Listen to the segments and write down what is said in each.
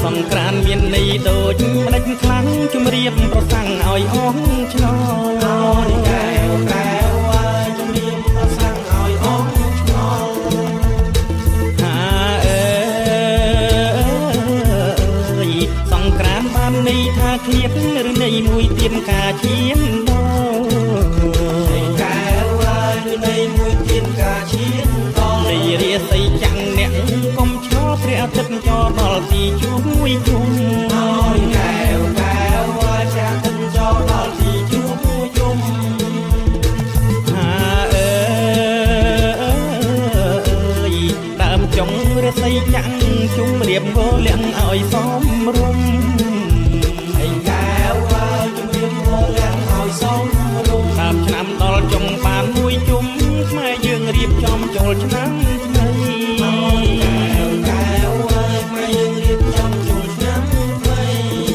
សង្ក្រានមានន័យដូចម្ដេចខ្លាំងជំរាបប្រសាំងឲ្យអស់ឆ្ងល់កែវកែវជំរាបប្រសាំងឲ្យអស់ឆ្ងល់សង្ក្រានបានន័យថាឃ្លាតឬន័យមួយទៀតការឈានដល់កែវន័យមួយទៀតការឈានដល់ន័យរាសីចាំងអ្នកកុំឈរព្រះអាទិត្យចរដល់ទីជួបមួយជុំកែវកែវព្រះអាទិត្យចរដល់ទីជួបមួយជុំដើមចុងរាសីចាំងជុំរៀបវលៀងឲ្យសមរម្យឆ្នាំដល់ចុងបានមួយជុំខ្មែរយើងរៀបចំចូលឆ្នាំថ្មីកែវខ្មែរយើងរៀបចំចូលឆ្នាំថ្មី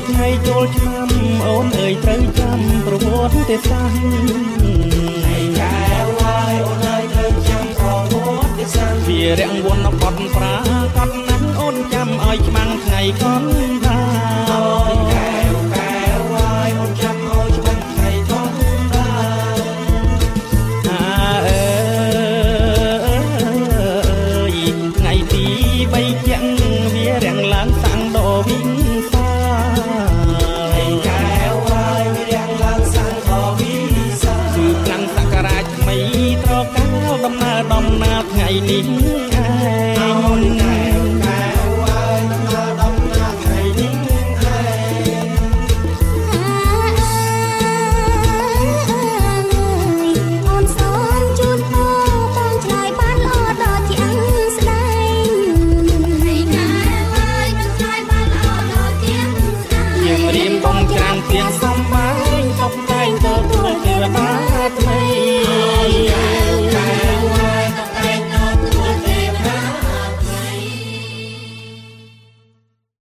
ថ្ងៃចូលឆ្នាំអូនអើយត្រូវចាំប្រវត្តិទេសាស្ត្រហើយកែវអូនអើយត្រូវចាំប្រវត្តិទេសាស្ត្រវារាំងវណ្ណបត់ប្រាកដណាស់អូនចាំឲ្យច្បាំងថ្ងៃកនដាកែវកែវអូនចាំឲ្យច្បាំងថ្ងៃកនដាថ្ងៃទី3ចាំងវារាំងឡើងសាំងដវិញដំណើរថ្ងៃនេះ